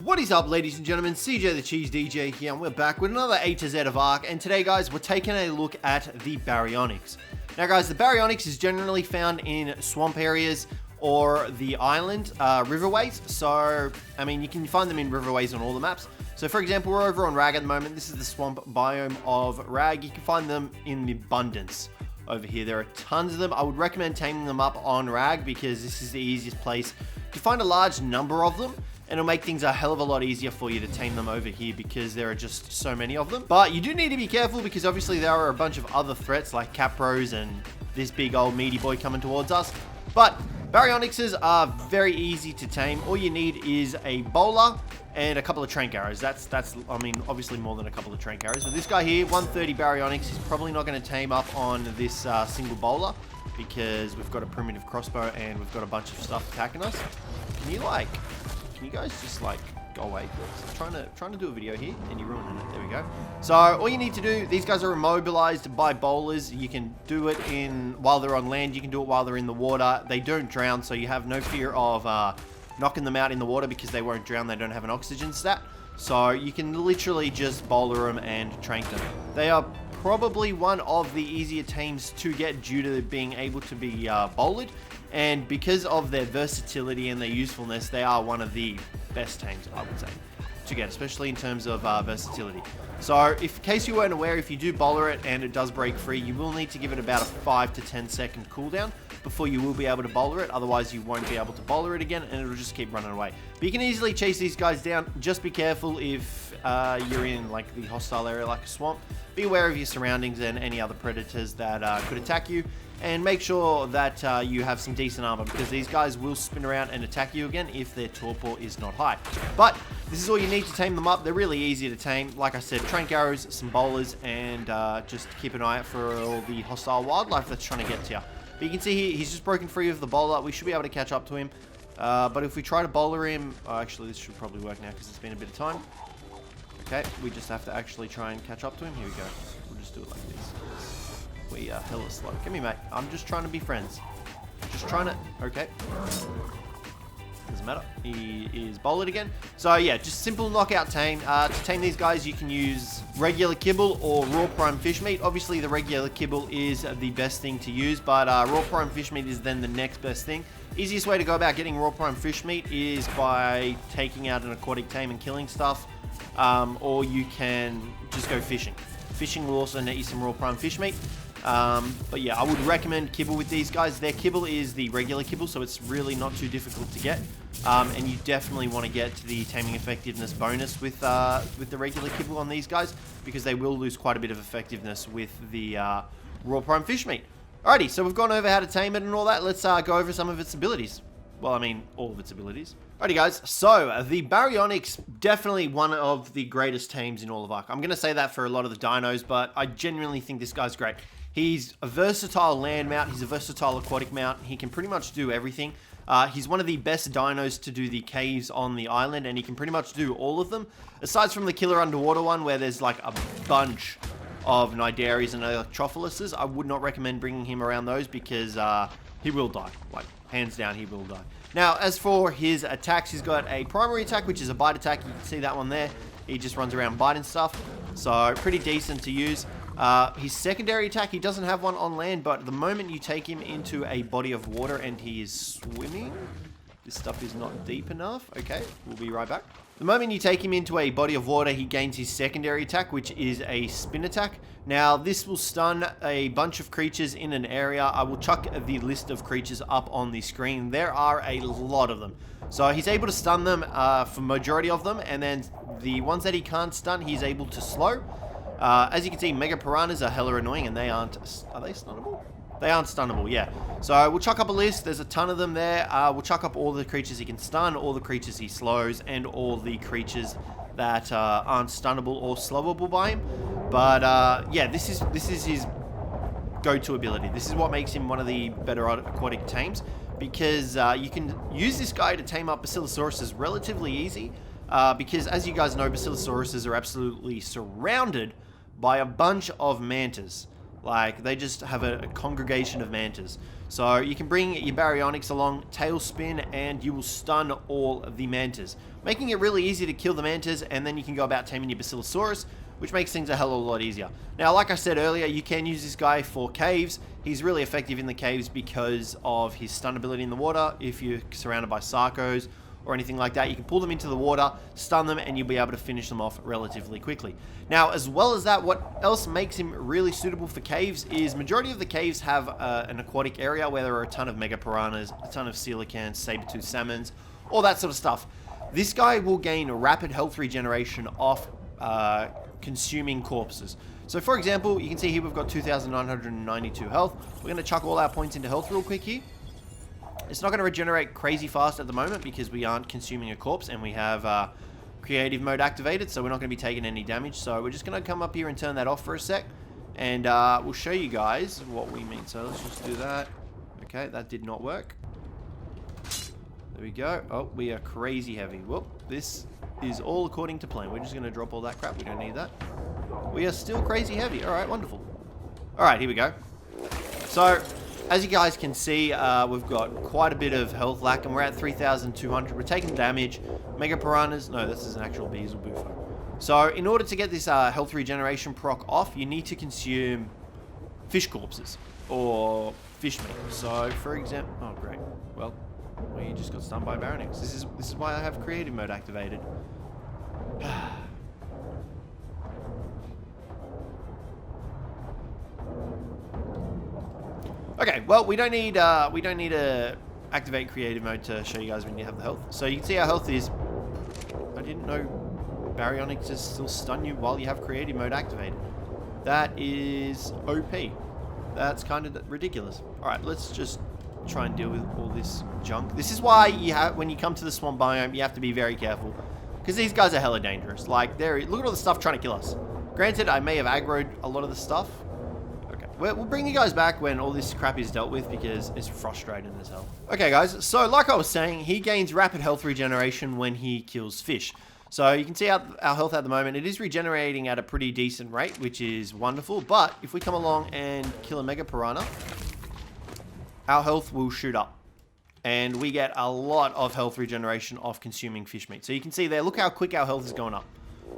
What is up, ladies and gentlemen? CJ the Cheese DJ here, and we're back with another A to Z of Ark. And today, guys, we're taking a look at the Baryonyx. Now, guys, the Baryonyx is generally found in swamp areas or the island riverways. So, I mean, you can find them in riverways on all the maps. So, for example, we're over on Rag at the moment. This is the swamp biome of Rag. You can find them in abundance over here. There are tons of them. I would recommend taming them up on Rag because this is the easiest place to find a large number of them. And it'll make things a hell of a lot easier for you to tame them over here because there are just so many of them. But you do need to be careful because obviously there are a bunch of other threats like Capros and this big old meaty boy coming towards us. But Baryonyxes are very easy to tame. All you need is a bowler and a couple of trank arrows. That's I mean, obviously more than a couple of trank arrows. But this guy here, 130 Baryonyx, is probably not going to tame up on this single bowler because we've got a primitive crossbow and we've got a bunch of stuff attacking us. Can you guys just like go away, please? I'm trying to do a video here and you're ruining it. There we go. So all you need to do, these guys are immobilized by bowlers. You can do it while they're on land. You can do it while they're in the water. They don't drown, so you have no fear of knocking them out in the water because they won't drown. They don't have an oxygen stat. So you can literally just bowler them and trank them. They are probably one of the easier tames to get due to being able to be bowlered. And because of their versatility and their usefulness, they are one of the best tames, I would say, to get, especially in terms of versatility. So, in case you weren't aware, if you do bowler it and it does break free, you will need to give it about a 5 to 10 second cooldown before you will be able to bowler it. Otherwise, you won't be able to bowler it again, and it'll just keep running away. But you can easily chase these guys down. Just be careful if you're in like the hostile area, like a swamp. Be aware of your surroundings and any other predators that could attack you. And make sure that you have some decent armor because these guys will spin around and attack you again if their torpor is not high. But this is all you need to tame them up. They're really easy to tame. Like I said, trank arrows, some bowlers, and just keep an eye out for all the hostile wildlife that's trying to get to you. But you can see here, he's just broken free of the bowler. We should be able to catch up to him. But if we try to bowler him... actually, this should probably work now because it's been a bit of time. Okay, we just have to actually try and catch up to him. Here we go. We'll just do it like this. We are hella slow. Come here, mate. I'm just trying to be friends. Just trying to... Okay. Doesn't matter. He is bowled again. So, yeah, just simple knockout tame. To tame these guys, you can use regular kibble or raw prime fish meat. Obviously, the regular kibble is the best thing to use, but raw prime fish meat is then the next best thing. Easiest way to go about getting raw prime fish meat is by taking out an aquatic tame and killing stuff, or you can just go fishing. Fishing will also net you some raw prime fish meat. But yeah, I would recommend kibble with these guys. Their kibble is the regular kibble, so it's really not too difficult to get. And you definitely want to get to the taming effectiveness bonus with the regular kibble on these guys, because they will lose quite a bit of effectiveness with the raw prime fish meat. Alrighty, so we've gone over how to tame it and all that. Let's go over some of its abilities. Well, I mean, all of its abilities. Alrighty, guys. So, the Baryonyx, definitely one of the greatest tames in all of Ark. I'm going to say that for a lot of the dinos, but I genuinely think this guy's great. He's a versatile land mount. He's a versatile aquatic mount. He can pretty much do everything. He's one of the best dinos to do the caves on the island, and he can pretty much do all of them. Aside from the killer underwater one, where there's like a bunch of Cnidaries and Electropholuses, I would not recommend bringing him around those because he will die. Like, hands down, he will die. Now, as for his attacks, he's got a primary attack, which is a bite attack. You can see that one there. He just runs around biting stuff. So, pretty decent to use. His secondary attack, he doesn't have one on land, but the moment you take him into a body of water and he is swimming, this stuff is not deep enough. Okay, we'll be right back. The moment you take him into a body of water, he gains his secondary attack, which is a spin attack. Now, this will stun a bunch of creatures in an area. I will chuck the list of creatures up on the screen. There are a lot of them. So he's able to stun them for majority of them, and then the ones that he can't stun, he's able to slow. As you can see, Mega Piranhas are hella annoying, and they aren't... Are they stunnable? They aren't stunnable, yeah. So we'll chuck up a list. There's a ton of them there. We'll chuck up all the creatures he can stun, all the creatures he slows, and all the creatures that aren't stunnable or slowable by him. But yeah, this is his go-to ability. This is what makes him one of the better aquatic tames, because you can use this guy to tame up Basilisauruses relatively easy, because as you guys know, Basilisauruses are absolutely surrounded by a bunch of mantas. Like, they just have a congregation of mantas. So you can bring your Baryonyx along, tailspin, and you will stun all of the mantas, making it really easy to kill the mantas, and then you can go about taming your Basilosaurus, which makes things a hell of a lot easier. Now, like I said earlier, you can use this guy for caves. He's really effective in the caves because of his stun ability in the water. If you're surrounded by Sarcos or anything like that, you can pull them into the water, stun them, and you'll be able to finish them off relatively quickly. Now, as well as that, what else makes him really suitable for caves is majority of the caves have an aquatic area where there are a ton of Mega Piranhas, a ton of coelacanths, saber-toothed salmons, all that sort of stuff. This guy will gain rapid health regeneration off consuming corpses. So for example, you can see here we've got 2,992 health. We're going to chuck all our points into health real quick here. It's not going to regenerate crazy fast at the moment because we aren't consuming a corpse and we have creative mode activated, so we're not going to be taking any damage. So we're just going to come up here and turn that off for a sec, and we'll show you guys what we mean. So let's just do that. Okay, that did not work. There we go. Oh, we are crazy heavy. Whoop, this is all according to plan. We're just going to drop all that crap. We don't need that. We are still crazy heavy. All right, wonderful. All right, here we go. So, as you guys can see, we've got quite a bit of health lack, and we're at 3,200. We're taking damage. Mega Piranhas. No, this is an actual Beelzebufo. So, in order to get this health regeneration proc off, you need to consume fish corpses or fish meat. So, for example... Oh, great. Well, we just got stunned by Baryonyx. This is why I have creative mode activated. Okay, well, we don't need to activate creative mode to show you guys when you have the health. So you can see our health is... I didn't know Baryonyx is still stun you while you have creative mode activated. That is OP. That's kind of ridiculous. All right, let's just try and deal with all this junk. This is why you have, when you come to the swamp biome, you have to be very careful, because these guys are hella dangerous. Like, look at all the stuff trying to kill us. Granted, I may have aggroed a lot of the stuff. Okay, we'll bring you guys back when all this crap is dealt with, because it's frustrating as hell. Okay, guys, so like I was saying, he gains rapid health regeneration when he kills fish. So you can see our health at the moment. It is regenerating at a pretty decent rate, which is wonderful. But if we come along and kill a Mega Piranha, our health will shoot up. And we get a lot of health regeneration off consuming fish meat. So you can see there, look how quick our health is going up.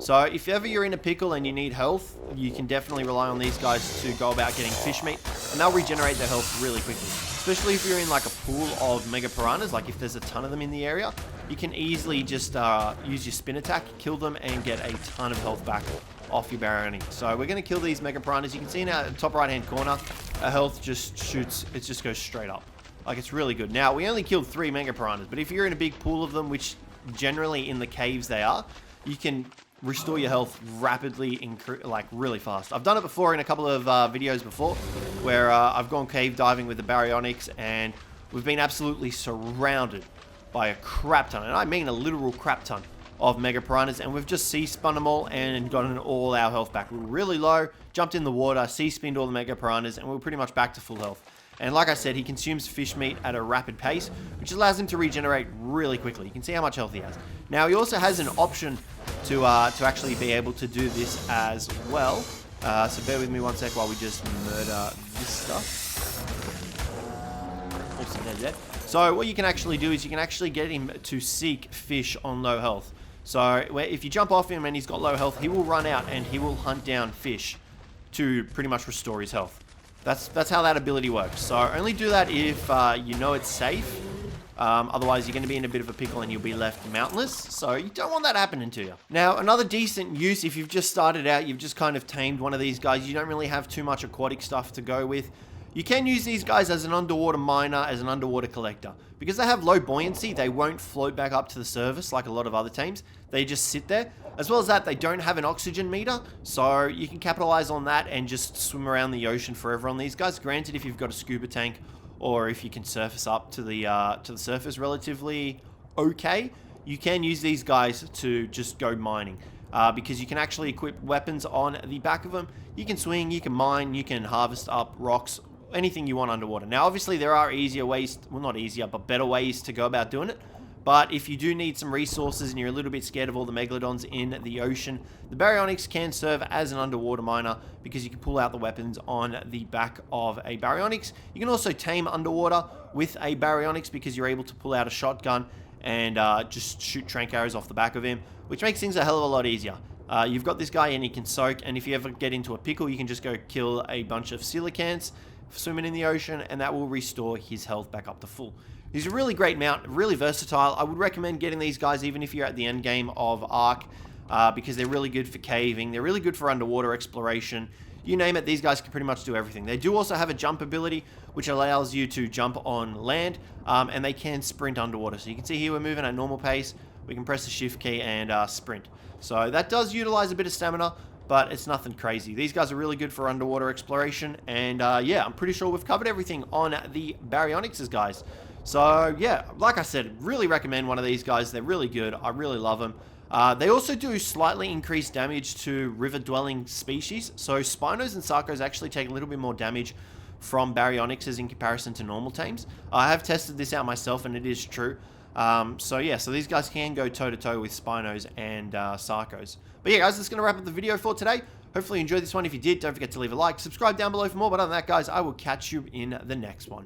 So if ever you're in a pickle and you need health, you can definitely rely on these guys to go about getting fish meat. And they'll regenerate their health really quickly. Especially if you're in like a pool of Mega Piranhas, like if there's a ton of them in the area, you can easily just use your spin attack, kill them, and get a ton of health back off your Baryonyx. So we're going to kill these Mega Piranhas. You can see in our top right hand corner, our health just shoots, it just goes straight up. Like, it's really good. Now, we only killed 3 Mega Piranhas, but if you're in a big pool of them, which generally in the caves they are, you can restore your health rapidly, like really fast. I've done it before in a couple of videos before, where I've gone cave diving with the Baryonyx, and we've been absolutely surrounded by a crap ton, and I mean a literal crap ton of Mega Piranhas, and we've just C-spun them all and gotten all our health back. We were really low, jumped in the water, C-spinned all the Mega Piranhas, and we were pretty much back to full health. And like I said, he consumes fish meat at a rapid pace, which allows him to regenerate really quickly. You can see how much health he has. Now, he also has an option to actually be able to do this as well. So bear with me one sec while we just murder this stuff. Awesome, there. So what you can actually do is you can actually get him to seek fish on low health. So if you jump off him and he's got low health, he will run out and he will hunt down fish to pretty much restore his health. That's how that ability works. So only do that if you know it's safe. Otherwise, you're going to be in a bit of a pickle and you'll be left mountless. So you don't want that happening to you. Now, another decent use, if you've just started out, you've just kind of tamed one of these guys, you don't really have too much aquatic stuff to go with. You can use these guys as an underwater miner, as an underwater collector. Because they have low buoyancy, they won't float back up to the surface like a lot of other teams. They just sit there. As well as that, they don't have an oxygen meter, so you can capitalize on that and just swim around the ocean forever on these guys. Granted, if you've got a scuba tank or if you can surface up to the surface relatively okay, you can use these guys to just go mining. Because you can actually equip weapons on the back of them. You can swing, you can mine, you can harvest up rocks, anything you want underwater. Now, obviously, there are easier ways, well, not easier, but better ways to go about doing it. But if you do need some resources and you're a little bit scared of all the Megalodons in the ocean, the Baryonyx can serve as an underwater miner because you can pull out the weapons on the back of a Baryonyx. You can also tame underwater with a Baryonyx because you're able to pull out a shotgun and just shoot trank arrows off the back of him, which makes things a hell of a lot easier. You've got this guy and he can soak, and if you ever get into a pickle, you can just go kill a bunch of coelacanths swimming in the ocean, and that will restore his health back up to full. He's a really great mount, really versatile. I would recommend getting these guys even if you're at the end game of Ark, because they're really good for caving, they're really good for underwater exploration. You name it, these guys can pretty much do everything. They do also have a jump ability, which allows you to jump on land, and they can sprint underwater. So you can see here we're moving at normal pace. We can press the shift key and sprint. So that does utilize a bit of stamina, but it's nothing crazy. These guys are really good for underwater exploration, and yeah, I'm pretty sure we've covered everything on the Baryonyxes, guys. So yeah, like I said, really recommend one of these guys. They're really good. I really love them. They also do slightly increased damage to river-dwelling species. So Spinos and Sarcos actually take a little bit more damage from Baryonyxes in comparison to normal tames. I have tested this out myself, and it is true. So yeah, so these guys can go toe-to-toe with Spinos and Sarcos. But yeah, guys, that's going to wrap up the video for today. Hopefully you enjoyed this one. If you did, don't forget to leave a like, subscribe down below for more. But other than that, guys, I will catch you in the next one.